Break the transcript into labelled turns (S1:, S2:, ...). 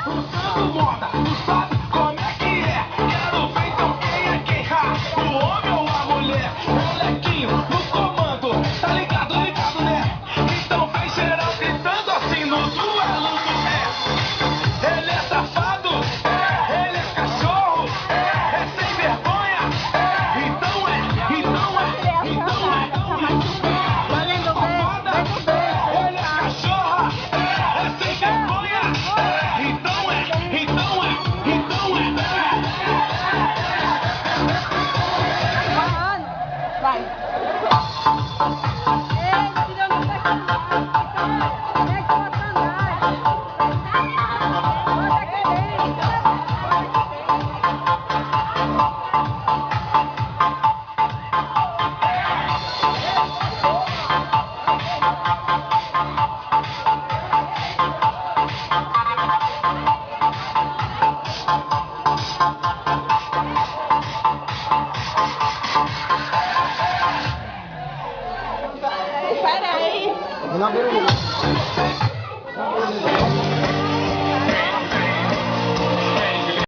S1: usando moda, tu sabe como é que é. Quero ver então quem é quem, ha, o homem ou a mulher. Molequinho no comando, tá ligado, ligado, né? Então vem geral gritando assim no duelo do ré. Ele é safado, ele é cachorro, é sem vergonha, então é, então é, então é, então é. Ele é safada, ele é cachorra, é sem vergonha, então é, então é, então é.
S2: Vai. Ei, filha, não tá aqui. É que sacanagem. Bota aqui dentro. Pera aí.
S3: Não,